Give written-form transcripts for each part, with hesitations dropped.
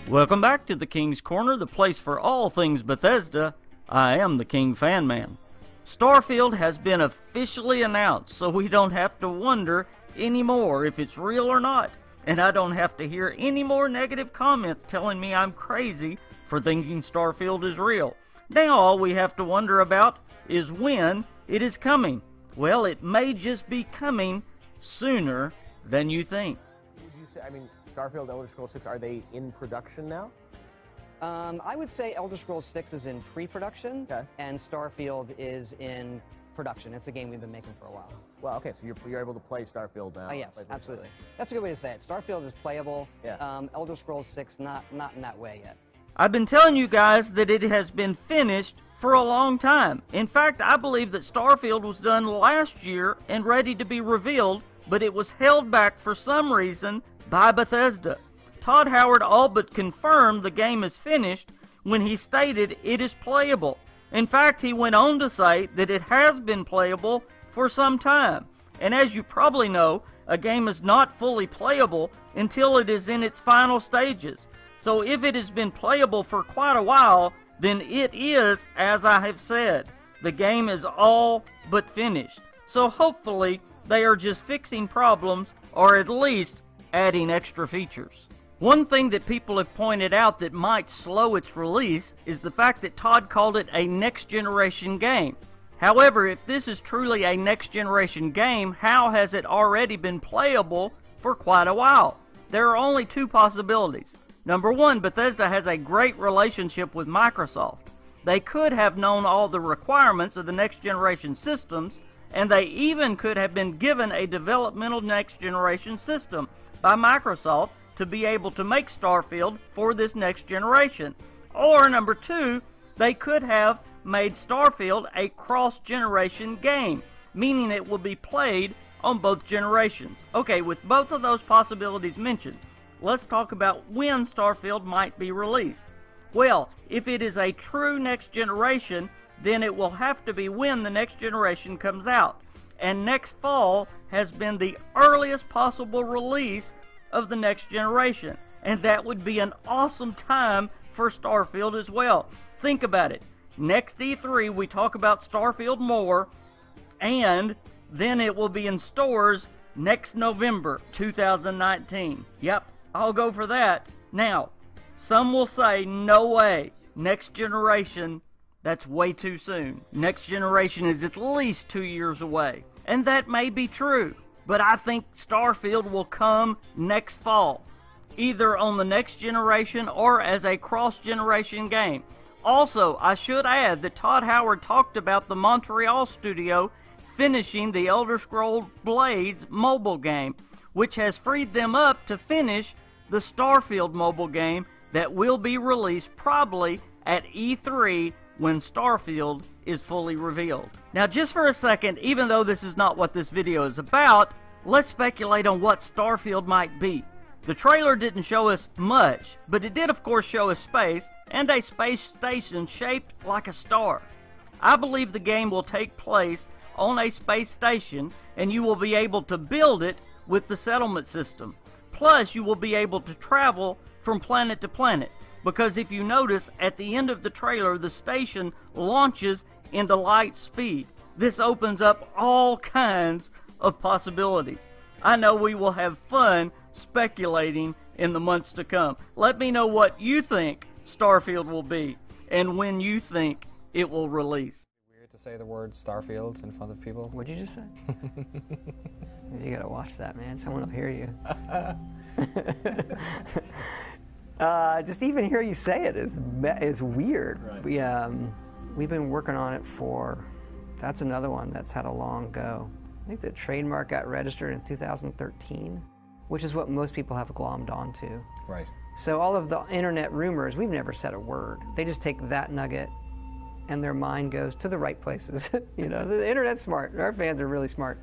Welcome back to the King's Corner, the place for all things Bethesda. I am the KingFanMan. Starfield has been officially announced, so we don't have to wonder anymore if it's real or not. And I don't have to hear any more negative comments telling me I'm crazy for thinking Starfield is real. Now all we have to wonder about is when it is coming. Well, it may just be coming sooner than you think. Would you say, Starfield, Elder Scrolls 6, are they in production now? I would say Elder Scrolls 6 is in pre-production, okay, and Starfield is in production. It's a game we've been making for a while. Well, okay, so you're able to play Starfield now. Yes, absolutely. That's a good way to say it. Starfield is playable. Yeah. Elder Scrolls 6, not in that way yet. I've been telling you guys that it has been finished for a long time. In fact, I believe that Starfield was done last year and ready to be revealed, but it was held back for some reason by Bethesda. Todd Howard all but confirmed the game is finished when he stated it is playable. In fact, he went on to say that it has been playable for some time. And as you probably know, a game is not fully playable until it is in its final stages. So if it has been playable for quite a while, then it is, as I have said. The game is all but finished. So hopefully they are just fixing problems, or at least adding extra features. One thing that people have pointed out that might slow its release is the fact that Todd called it a next-generation game. However, if this is truly a next-generation game, how has it already been playable for quite a while? There are only two possibilities. Number one, Bethesda has a great relationship with Microsoft. They could have known all the requirements of the next-generation systems, and they even could have been given a developmental next-generation system by Microsoft to be able to make Starfield for this next generation. Or number two, they could have made Starfield a cross-generation game, meaning it will be played on both generations. Okay, with both of those possibilities mentioned, let's talk about when Starfield might be released. Well, if it is a true next generation, then it will have to be when the next generation comes out. And next fall has been the earliest possible release of the next generation. And that would be an awesome time for Starfield as well. Think about it. Next E3 we talk about Starfield more, and then it will be in stores next November 2019. Yep, I'll go for that. Now, some will say, no way, next generation, that's way too soon. Next generation is at least 2 years away. And that may be true, but I think Starfield will come next fall, either on the next generation or as a cross-generation game. Also, I should add that Todd Howard talked about the Montreal studio finishing the Elder Scrolls Blades mobile game, which has freed them up to finish the Starfield mobile game that will be released probably at E3 when Starfield is fully revealed. Now just for a second, even though this is not what this video is about, let's speculate on what Starfield might be. The trailer didn't show us much, but it did of course show us space and a space station shaped like a star. I believe the game will take place on a space station and you will be able to build it with the settlement system. Plus you will be able to travel from planet to planet, because if you notice at the end of the trailer the station launches into light speed. This opens up all kinds of possibilities. I know we will have fun speculating in the months to come. Let me know what you think Starfield will be and when you think it will release. Weird to say the word Starfield in front of people. What'd you just say? You gotta watch that, man. Someone will hear you. Just even hear you say it is weird. Right. We've been working on it for, that's another one that's had a long go. I think the trademark got registered in 2013, which is what most people have glommed onto. Right. So all of the internet rumors, we've never said a word. They just take that nugget and their mind goes to the right places. You know, the internet's smart. Our fans are really smart.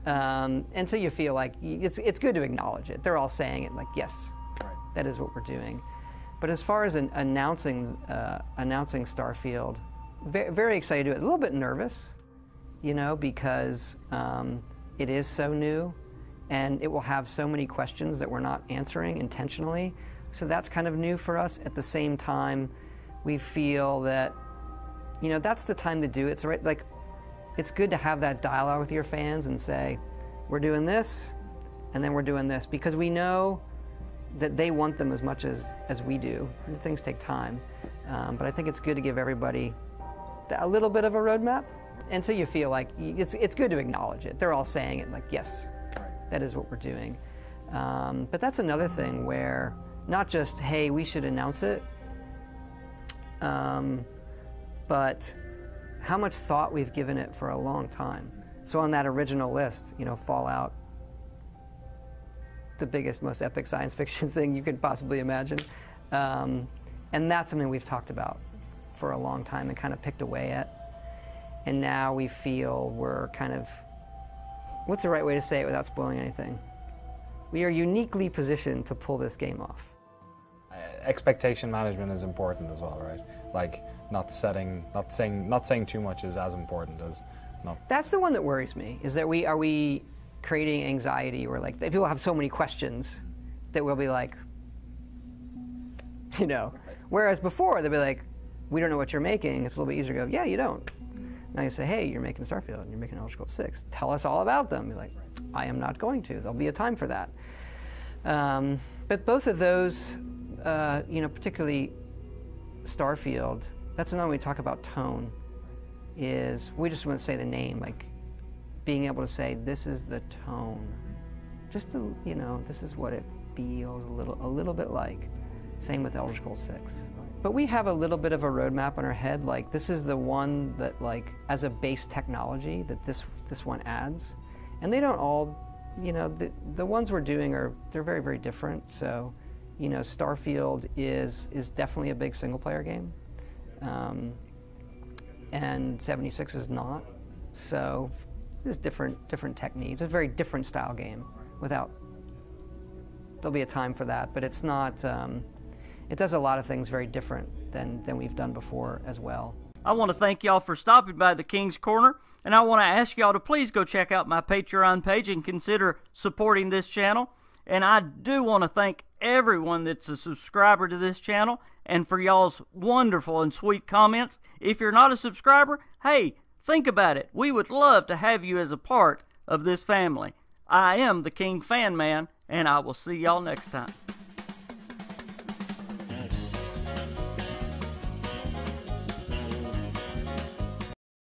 And so you feel like it's good to acknowledge it. They're all saying it like, yes, right, that is what we're doing. But as far as announcing Starfield, very excited to do it. A little bit nervous, you know, because it is so new and it will have so many questions that we're not answering intentionally. So that's kind of new for us. At the same time, we feel that, you know, that's the time to do it. So, right, like, it's good to have that dialogue with your fans and say, we're doing this, and then we're doing this, because we know that they want them as much as we do. Things take time. But I think it's good to give everybody a little bit of a roadmap. And so you feel like it's good to acknowledge it. They're all saying it like, yes, that is what we're doing. But that's another thing where not just, hey, we should announce it, but how much thought we've given it for a long time. So on that original list, you know, Fallout, the biggest, most epic science fiction thing you could possibly imagine. And that's something we've talked about for a long time and kind of picked away at. And now we feel we're kind of, what's the right way to say it without spoiling anything? We are uniquely positioned to pull this game off. Expectation management is important as well, right? Like not saying too much is as important as not. That's the one that worries me, is that are we creating anxiety, or like people have so many questions that we'll be like, you know, whereas before they'll be like, we don't know what you're making. It's a little bit easier to go, yeah, you don't. Now you say, hey, you're making Starfield and you're making Elder Scrolls 6. Tell us all about them. You're like, I am not going to. There'll be a time for that. But both of those, you know, particularly Starfield, that's another way we talk about tone, is we just want to say the name, like being able to say, this is the tone. Just to, you know, this is what it feels a little bit like. Same with Elder Scrolls 6. But we have a little bit of a roadmap in our head, like this is the one that, like, as a base technology that this one adds. And they don't all, you know, the ones we're doing they're very, very different. So, you know, Starfield is definitely a big single player game. And 76 is not. So there's different techniques. It's a very different style game there'll be a time for that, but it's not, it does a lot of things very different than we've done before as well. I want to thank y'all for stopping by the King's Corner, and I want to ask y'all to please go check out my Patreon page and consider supporting this channel. And I do want to thank everyone that's a subscriber to this channel and for y'all's wonderful and sweet comments. If you're not a subscriber, hey, think about it. We would love to have you as a part of this family. I am the KingFanMan, and I will see y'all next time.